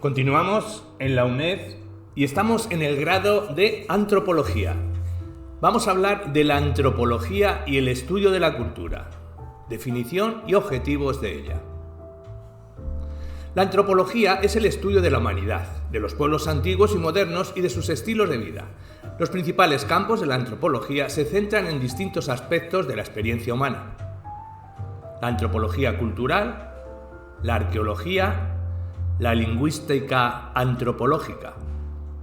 Continuamos en la UNED y estamos en el grado de Antropología. Vamos a hablar de la antropología y el estudio de la cultura, definición y objetivos de ella. La antropología es el estudio de la humanidad, de los pueblos antiguos y modernos y de sus estilos de vida. Los principales campos de la antropología se centran en distintos aspectos de la experiencia humana. La antropología cultural, la arqueología, la lingüística antropológica,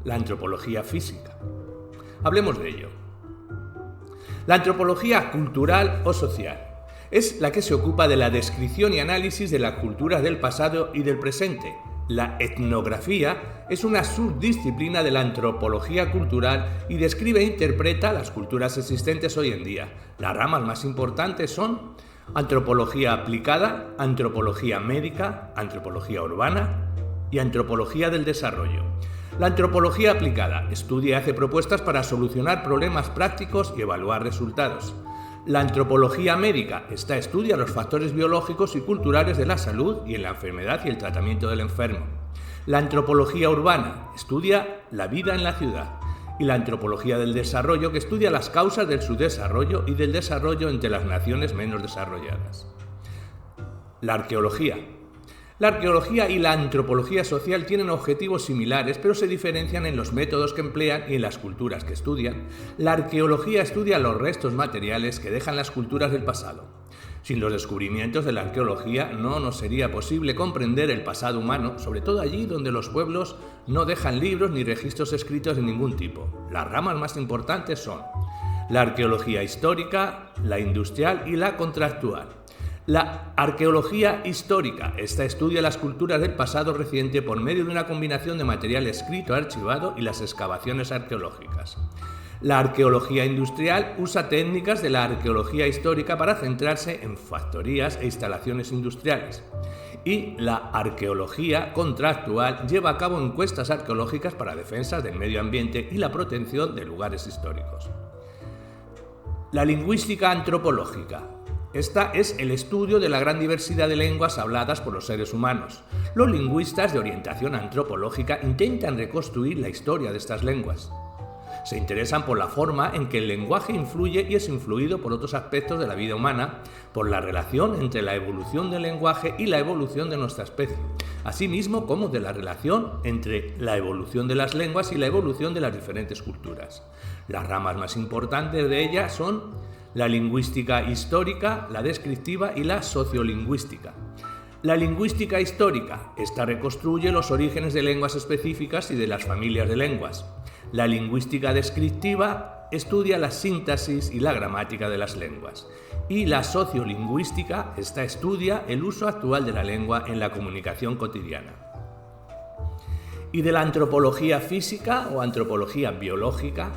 la antropología física. Hablemos de ello. La antropología cultural o social es la que se ocupa de la descripción y análisis de las culturas del pasado y del presente. La etnografía es una subdisciplina de la antropología cultural y describe e interpreta las culturas existentes hoy en día. Las ramas más importantes son antropología aplicada, antropología médica, antropología urbana y antropología del desarrollo. La antropología aplicada estudia y hace propuestas para solucionar problemas prácticos y evaluar resultados. La antropología médica estudia los factores biológicos y culturales de la salud y en la enfermedad y el tratamiento del enfermo. La antropología urbana estudia la vida en la ciudad. Y la antropología del desarrollo, que estudia las causas del subdesarrollo y del desarrollo entre las naciones menos desarrolladas. La arqueología. La arqueología y la antropología social tienen objetivos similares, pero se diferencian en los métodos que emplean y en las culturas que estudian. La arqueología estudia los restos materiales que dejan las culturas del pasado. Sin los descubrimientos de la arqueología no nos sería posible comprender el pasado humano, sobre todo allí donde los pueblos no dejan libros ni registros escritos de ningún tipo. Las ramas más importantes son la arqueología histórica, la industrial y la contractual. La arqueología histórica, estudia las culturas del pasado reciente por medio de una combinación de material escrito, archivado y las excavaciones arqueológicas. La arqueología industrial usa técnicas de la arqueología histórica para centrarse en factorías e instalaciones industriales. Y la arqueología contractual lleva a cabo encuestas arqueológicas para defensa del medio ambiente y la protección de lugares históricos. La lingüística antropológica. Esta es el estudio de la gran diversidad de lenguas habladas por los seres humanos. Los lingüistas de orientación antropológica intentan reconstruir la historia de estas lenguas. Se interesan por la forma en que el lenguaje influye y es influido por otros aspectos de la vida humana, por la relación entre la evolución del lenguaje y la evolución de nuestra especie, asimismo como de la relación entre la evolución de las lenguas y la evolución de las diferentes culturas. Las ramas más importantes de ellas son la lingüística histórica, la descriptiva y la sociolingüística. La lingüística histórica, esta reconstruye los orígenes de lenguas específicas y de las familias de lenguas. La lingüística descriptiva estudia la síntesis y la gramática de las lenguas. Y la sociolingüística, esta estudia el uso actual de la lengua en la comunicación cotidiana. Y de la antropología física o antropología biológica,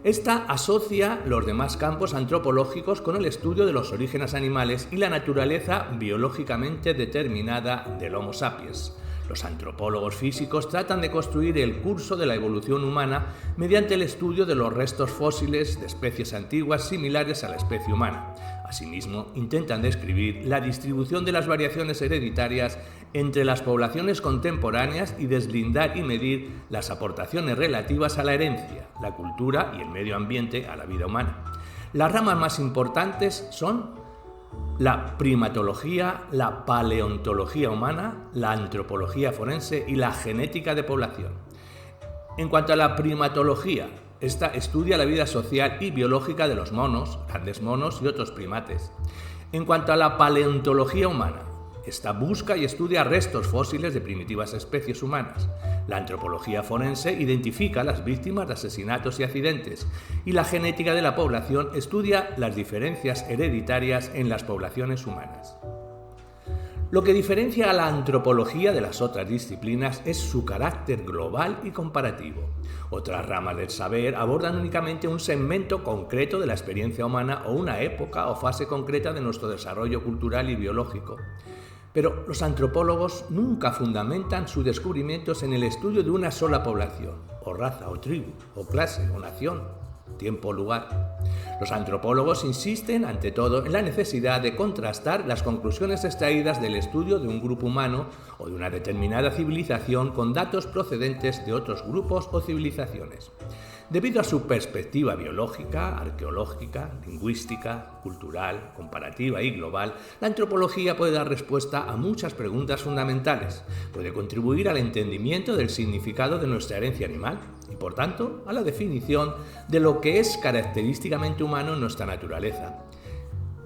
esta asocia los demás campos antropológicos con el estudio de los orígenes animales y la naturaleza biológicamente determinada del Homo sapiens. Los antropólogos físicos tratan de construir el curso de la evolución humana mediante el estudio de los restos fósiles de especies antiguas similares a la especie humana. Asimismo, intentan describir la distribución de las variaciones hereditarias entre las poblaciones contemporáneas y deslindar y medir las aportaciones relativas a la herencia, la cultura y el medio ambiente a la vida humana. Las ramas más importantes son la primatología, la paleontología humana, la antropología forense y la genética de población. En cuanto a la primatología, esta estudia la vida social y biológica de los monos, grandes monos y otros primates. En cuanto a la paleontología humana, esta busca y estudia restos fósiles de primitivas especies humanas. La antropología forense identifica a las víctimas de asesinatos y accidentes, y la genética de la población estudia las diferencias hereditarias en las poblaciones humanas. Lo que diferencia a la antropología de las otras disciplinas es su carácter global y comparativo. Otras ramas del saber abordan únicamente un segmento concreto de la experiencia humana o una época o fase concreta de nuestro desarrollo cultural y biológico. Pero los antropólogos nunca fundamentan sus descubrimientos en el estudio de una sola población, o raza, o tribu, o clase, o nación, tiempo o lugar. Los antropólogos insisten, ante todo, en la necesidad de contrastar las conclusiones extraídas del estudio de un grupo humano o de una determinada civilización con datos procedentes de otros grupos o civilizaciones. Debido a su perspectiva biológica, arqueológica, lingüística, cultural, comparativa y global, la antropología puede dar respuesta a muchas preguntas fundamentales, puede contribuir al entendimiento del significado de nuestra herencia animal y, por tanto, a la definición de lo que es característicamente humano en nuestra naturaleza.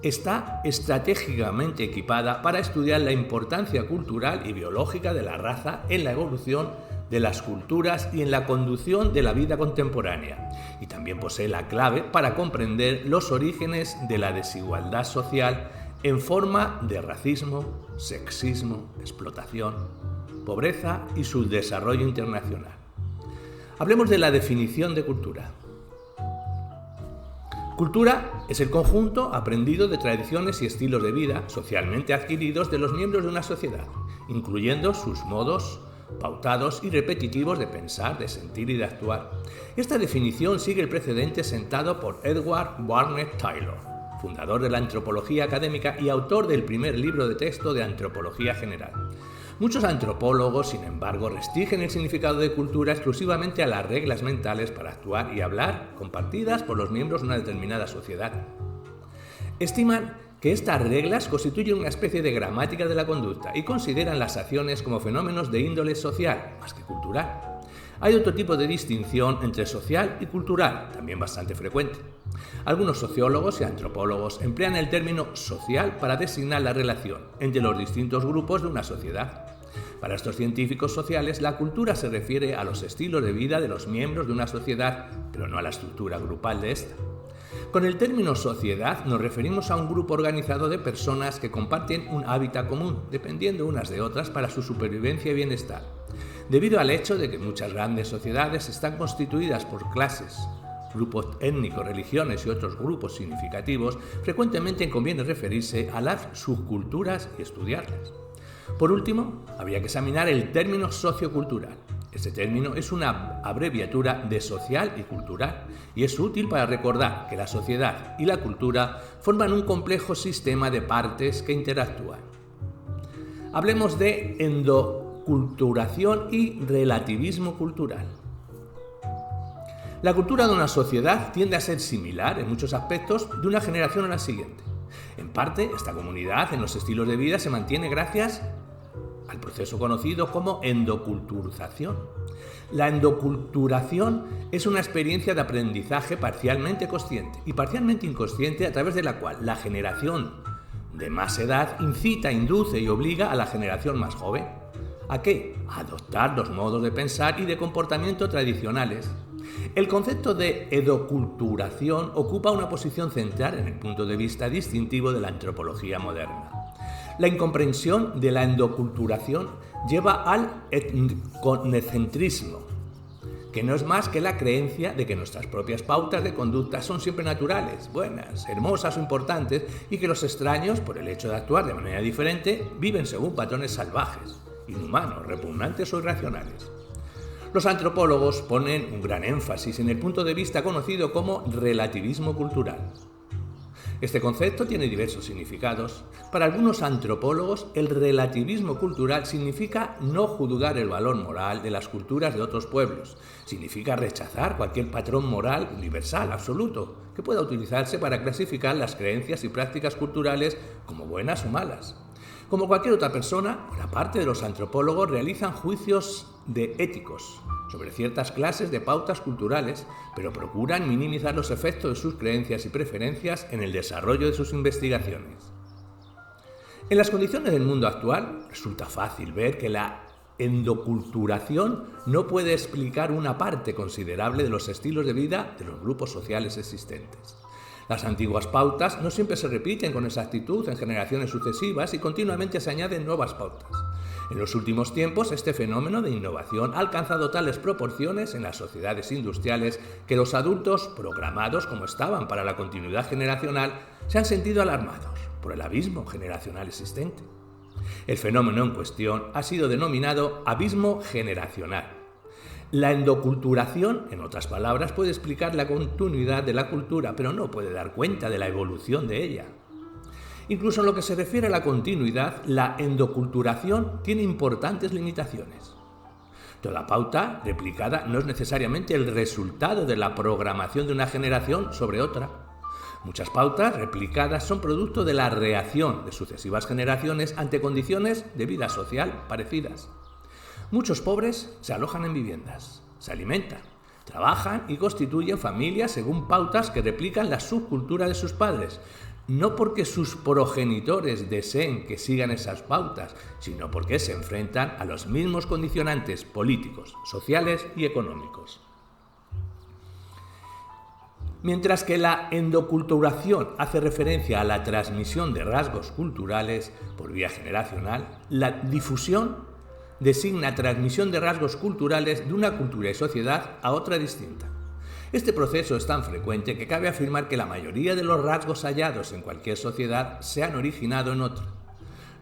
Está estratégicamente equipada para estudiar la importancia cultural y biológica de la raza en la evolución de las culturas y en la conducción de la vida contemporánea, y también posee la clave para comprender los orígenes de la desigualdad social en forma de racismo, sexismo, explotación, pobreza y su desarrollo internacional. Hablemos de la definición de cultura. Cultura es el conjunto aprendido de tradiciones y estilos de vida socialmente adquiridos de los miembros de una sociedad, incluyendo sus modos pautados y repetitivos de pensar, de sentir y de actuar. Esta definición sigue el precedente sentado por Edward Barnett Taylor, fundador de la antropología académica y autor del primer libro de texto de antropología general. Muchos antropólogos, sin embargo, restringen el significado de cultura exclusivamente a las reglas mentales para actuar y hablar compartidas por los miembros de una determinada sociedad. Estiman que estas reglas constituyen una especie de gramática de la conducta y consideran las acciones como fenómenos de índole social, más que cultural. Hay otro tipo de distinción entre social y cultural, también bastante frecuente. Algunos sociólogos y antropólogos emplean el término social para designar la relación entre los distintos grupos de una sociedad. Para estos científicos sociales, la cultura se refiere a los estilos de vida de los miembros de una sociedad, pero no a la estructura grupal de esta. Con el término sociedad nos referimos a un grupo organizado de personas que comparten un hábitat común, dependiendo unas de otras para su supervivencia y bienestar. Debido al hecho de que muchas grandes sociedades están constituidas por clases, grupos étnicos, religiones y otros grupos significativos, frecuentemente conviene referirse a las subculturas y estudiarlas. Por último, habría que examinar el término sociocultural. Este término es una abreviatura de social y cultural y es útil para recordar que la sociedad y la cultura forman un complejo sistema de partes que interactúan. Hablemos de endoculturación y relativismo cultural. La cultura de una sociedad tiende a ser similar en muchos aspectos de una generación a la siguiente. En parte, esta comunidad en los estilos de vida se mantiene gracias al proceso conocido como endoculturización. La endoculturación es una experiencia de aprendizaje parcialmente consciente y parcialmente inconsciente a través de la cual la generación de más edad incita, induce y obliga a la generación más joven. ¿A qué? A adoptar los modos de pensar y de comportamiento tradicionales. El concepto de endoculturación ocupa una posición central en el punto de vista distintivo de la antropología moderna. La incomprensión de la endoculturación lleva al etnocentrismo, que no es más que la creencia de que nuestras propias pautas de conducta son siempre naturales, buenas, hermosas o importantes y que los extraños, por el hecho de actuar de manera diferente, viven según patrones salvajes, inhumanos, repugnantes o irracionales. Los antropólogos ponen un gran énfasis en el punto de vista conocido como relativismo cultural. Este concepto tiene diversos significados. Para algunos antropólogos, el relativismo cultural significa no juzgar el valor moral de las culturas de otros pueblos. Significa rechazar cualquier patrón moral universal, absoluto, que pueda utilizarse para clasificar las creencias y prácticas culturales como buenas o malas. Como cualquier otra persona, una parte de los antropólogos realizan juicios éticos sobre ciertas clases de pautas culturales, pero procuran minimizar los efectos de sus creencias y preferencias en el desarrollo de sus investigaciones. En las condiciones del mundo actual, resulta fácil ver que la endoculturación no puede explicar una parte considerable de los estilos de vida de los grupos sociales existentes. Las antiguas pautas no siempre se repiten con exactitud en generaciones sucesivas y continuamente se añaden nuevas pautas. En los últimos tiempos, este fenómeno de innovación ha alcanzado tales proporciones en las sociedades industriales que los adultos, programados como estaban para la continuidad generacional, se han sentido alarmados por el abismo generacional existente. El fenómeno en cuestión ha sido denominado abismo generacional. La endoculturación, en otras palabras, puede explicar la continuidad de la cultura, pero no puede dar cuenta de la evolución de ella. Incluso en lo que se refiere a la continuidad, la endoculturación tiene importantes limitaciones. Toda pauta replicada no es necesariamente el resultado de la programación de una generación sobre otra. Muchas pautas replicadas son producto de la reacción de sucesivas generaciones ante condiciones de vida social parecidas. Muchos pobres se alojan en viviendas, se alimentan, trabajan y constituyen familias según pautas que replican la subcultura de sus padres, no porque sus progenitores deseen que sigan esas pautas, sino porque se enfrentan a los mismos condicionantes políticos, sociales y económicos. Mientras que la endoculturación hace referencia a la transmisión de rasgos culturales por vía generacional, la difusión designa transmisión de rasgos culturales de una cultura y sociedad a otra distinta. Este proceso es tan frecuente que cabe afirmar que la mayoría de los rasgos hallados en cualquier sociedad se han originado en otra.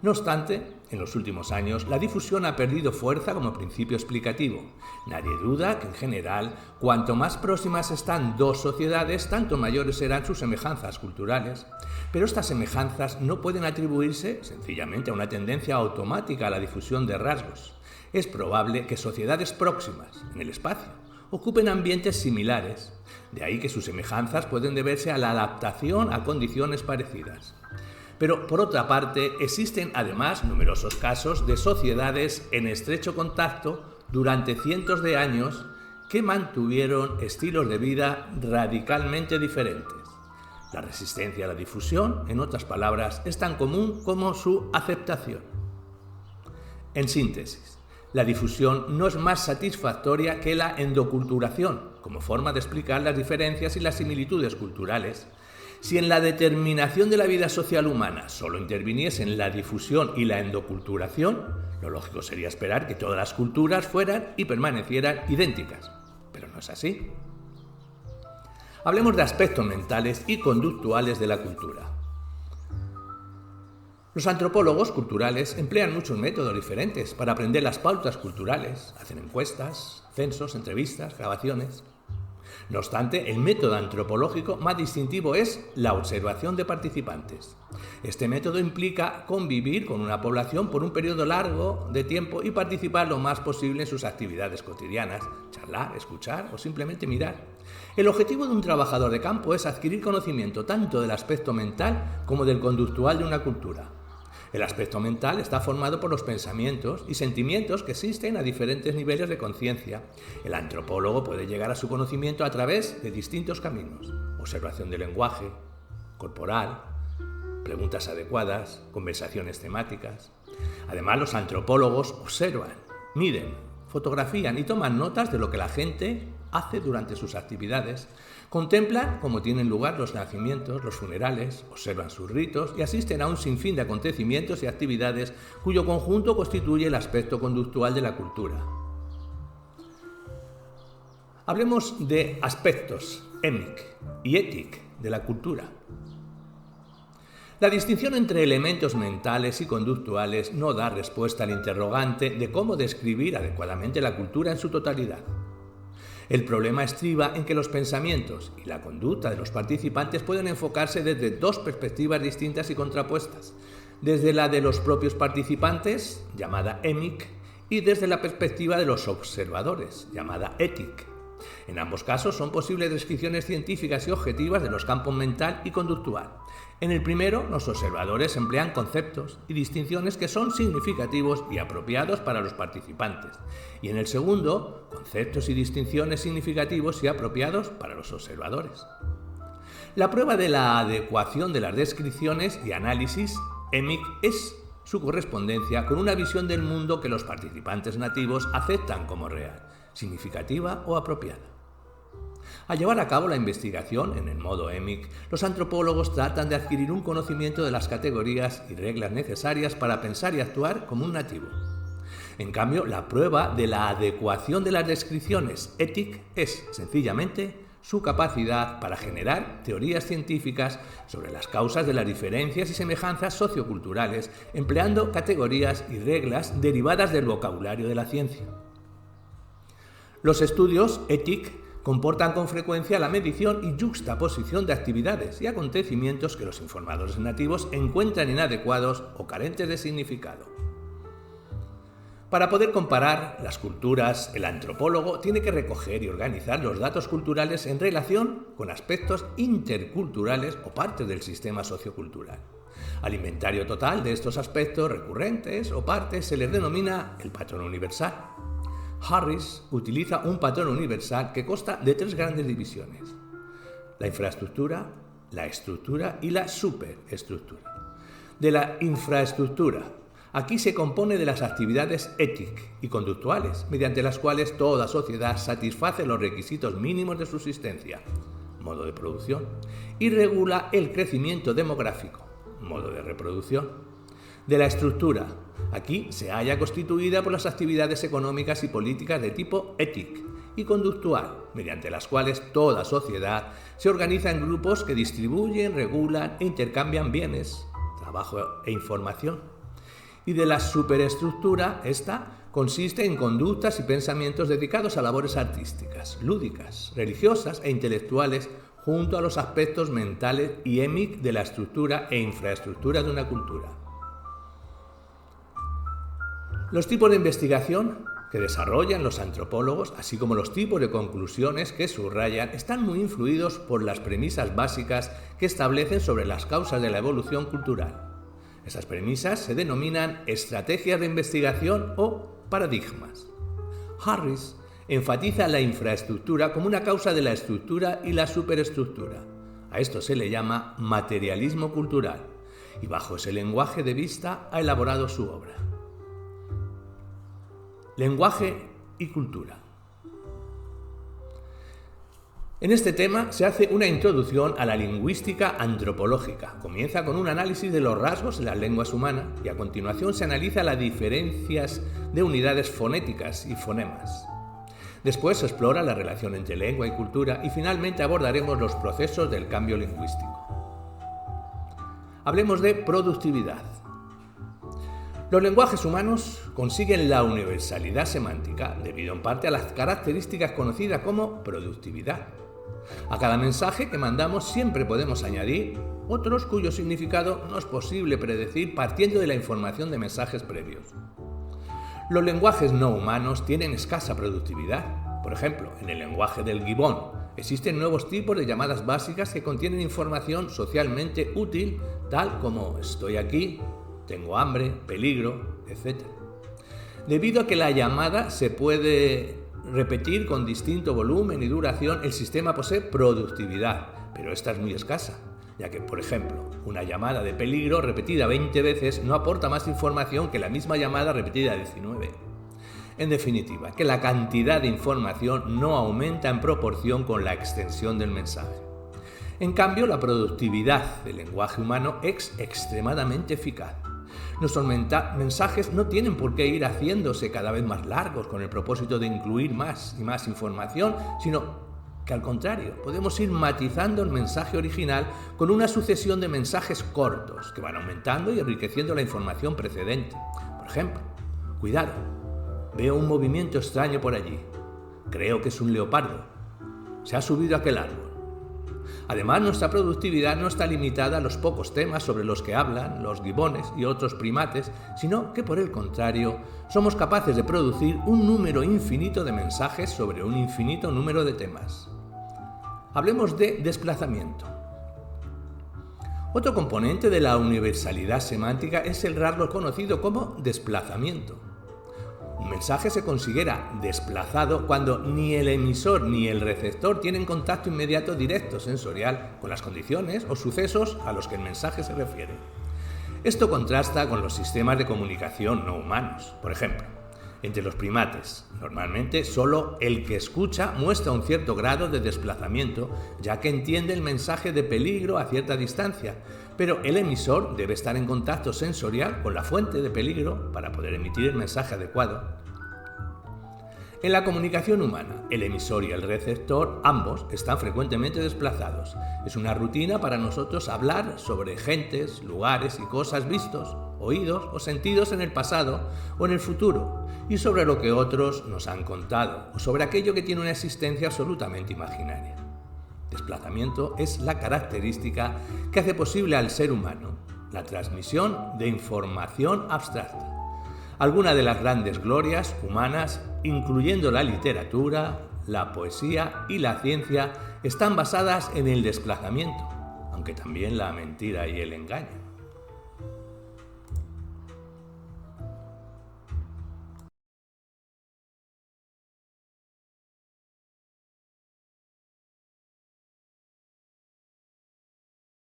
No obstante, en los últimos años, la difusión ha perdido fuerza como principio explicativo. Nadie duda que, en general, cuanto más próximas están dos sociedades, tanto mayores serán sus semejanzas culturales. Pero estas semejanzas no pueden atribuirse sencillamente a una tendencia automática a la difusión de rasgos. Es probable que sociedades próximas, en el espacio, ocupen ambientes similares, de ahí que sus semejanzas pueden deberse a la adaptación a condiciones parecidas. Pero, por otra parte, existen además numerosos casos de sociedades en estrecho contacto durante cientos de años que mantuvieron estilos de vida radicalmente diferentes. La resistencia a la difusión, en otras palabras, es tan común como su aceptación. En síntesis, la difusión no es más satisfactoria que la endoculturación, como forma de explicar las diferencias y las similitudes culturales. Si en la determinación de la vida social humana solo interviniesen la difusión y la endoculturación, lo lógico sería esperar que todas las culturas fueran y permanecieran idénticas. Pero no es así. Hablemos de aspectos mentales y conductuales de la cultura. Los antropólogos culturales emplean muchos métodos diferentes para aprender las pautas culturales. Hacen encuestas, censos, entrevistas, grabaciones. No obstante, el método antropológico más distintivo es la observación de participantes. Este método implica convivir con una población por un periodo largo de tiempo y participar lo más posible en sus actividades cotidianas, charlar, escuchar o simplemente mirar. El objetivo de un trabajador de campo es adquirir conocimiento tanto del aspecto mental como del conductual de una cultura. El aspecto mental está formado por los pensamientos y sentimientos que existen a diferentes niveles de conciencia. El antropólogo puede llegar a su conocimiento a través de distintos caminos: observación del lenguaje corporal, preguntas adecuadas, conversaciones temáticas. Además, los antropólogos observan, miden, fotografían y toman notas de lo que la gente hace durante sus actividades. Contemplan cómo tienen lugar los nacimientos, los funerales, observan sus ritos y asisten a un sinfín de acontecimientos y actividades cuyo conjunto constituye el aspecto conductual de la cultura. Hablemos de aspectos émic y étic de la cultura. La distinción entre elementos mentales y conductuales no da respuesta al interrogante de cómo describir adecuadamente la cultura en su totalidad. El problema estriba en que los pensamientos y la conducta de los participantes pueden enfocarse desde dos perspectivas distintas y contrapuestas, desde la de los propios participantes, llamada émic, y desde la perspectiva de los observadores, llamada étic. En ambos casos son posibles descripciones científicas y objetivas de los campos mental y conductual. En el primero, los observadores emplean conceptos y distinciones que son significativos y apropiados para los participantes. Y en el segundo, conceptos y distinciones significativos y apropiados para los observadores. La prueba de la adecuación de las descripciones y análisis émic es su correspondencia con una visión del mundo que los participantes nativos aceptan como real, significativa o apropiada. Al llevar a cabo la investigación en el modo émic, los antropólogos tratan de adquirir un conocimiento de las categorías y reglas necesarias para pensar y actuar como un nativo. En cambio, la prueba de la adecuación de las descripciones étic es, sencillamente, su capacidad para generar teorías científicas sobre las causas de las diferencias y semejanzas socioculturales, empleando categorías y reglas derivadas del vocabulario de la ciencia. Los estudios ETIC comportan con frecuencia la medición y yuxtaposición de actividades y acontecimientos que los informadores nativos encuentran inadecuados o carentes de significado. Para poder comparar las culturas, el antropólogo tiene que recoger y organizar los datos culturales en relación con aspectos interculturales o partes del sistema sociocultural. Al inventario total de estos aspectos recurrentes o partes se les denomina el patrón universal. Harris utiliza un patrón universal que consta de 3 grandes divisiones: la infraestructura, la estructura y la superestructura. De la infraestructura, aquí se compone de las actividades éticas y conductuales, mediante las cuales toda sociedad satisface los requisitos mínimos de subsistencia, modo de producción, y regula el crecimiento demográfico, modo de reproducción. De la estructura, aquí se halla constituida por las actividades económicas y políticas de tipo ético y conductual, mediante las cuales toda sociedad se organiza en grupos que distribuyen, regulan e intercambian bienes, trabajo e información. Y de la superestructura, esta consiste en conductas y pensamientos dedicados a labores artísticas, lúdicas, religiosas e intelectuales, junto a los aspectos mentales y émic de la estructura e infraestructura de una cultura. Los tipos de investigación que desarrollan los antropólogos, así como los tipos de conclusiones que subrayan, están muy influidos por las premisas básicas que establecen sobre las causas de la evolución cultural. Esas premisas se denominan estrategias de investigación o paradigmas. Harris enfatiza la infraestructura como una causa de la estructura y la superestructura. A esto se le llama materialismo cultural, y bajo ese lenguaje de vista ha elaborado su obra. Lenguaje y cultura. En este tema se hace una introducción a la lingüística antropológica. Comienza con un análisis de los rasgos en las lenguas humanas y a continuación se analiza las diferencias de unidades fonéticas y fonemas. Después se explora la relación entre lengua y cultura y finalmente abordaremos los procesos del cambio lingüístico. Hablemos de productividad. Los lenguajes humanos consiguen la universalidad semántica debido en parte a las características conocidas como productividad. A cada mensaje que mandamos siempre podemos añadir otros cuyo significado no es posible predecir partiendo de la información de mensajes previos. Los lenguajes no humanos tienen escasa productividad. Por ejemplo, en el lenguaje del gibón existen nuevos tipos de llamadas básicas que contienen información socialmente útil, tal como estoy aquí, tengo hambre, peligro, etc. Debido a que la llamada se puede repetir con distinto volumen y duración, el sistema posee productividad, pero esta es muy escasa, ya que, por ejemplo, una llamada de peligro repetida 20 veces no aporta más información que la misma llamada repetida 19. En definitiva, que la cantidad de información no aumenta en proporción con la extensión del mensaje. En cambio, la productividad del lenguaje humano es extremadamente eficaz. Nuestros mensajes no tienen por qué ir haciéndose cada vez más largos con el propósito de incluir más y más información, sino que al contrario, podemos ir matizando el mensaje original con una sucesión de mensajes cortos que van aumentando y enriqueciendo la información precedente. Por ejemplo, cuidado, veo un movimiento extraño por allí. Creo que es un leopardo. Se ha subido a aquel árbol. Además, nuestra productividad no está limitada a los pocos temas sobre los que hablan los gibones y otros primates, sino que por el contrario, somos capaces de producir un número infinito de mensajes sobre un infinito número de temas. Hablemos de desplazamiento. Otro componente de la universalidad semántica es el rasgo conocido como desplazamiento. Un mensaje se considera desplazado cuando ni el emisor ni el receptor tienen contacto inmediato directo sensorial con las condiciones o sucesos a los que el mensaje se refiere. Esto contrasta con los sistemas de comunicación no humanos. Por ejemplo, entre los primates, normalmente solo el que escucha muestra un cierto grado de desplazamiento, ya que entiende el mensaje de peligro a cierta distancia, pero el emisor debe estar en contacto sensorial con la fuente de peligro para poder emitir el mensaje adecuado. En la comunicación humana, el emisor y el receptor, ambos, están frecuentemente desplazados. Es una rutina para nosotros hablar sobre gentes, lugares y cosas vistos, oídos o sentidos en el pasado o en el futuro, y sobre lo que otros nos han contado, o sobre aquello que tiene una existencia absolutamente imaginaria. Desplazamiento es la característica que hace posible al ser humano la transmisión de información abstracta. Algunas de las grandes glorias humanas, incluyendo la literatura, la poesía y la ciencia, están basadas en el desplazamiento, aunque también la mentira y el engaño.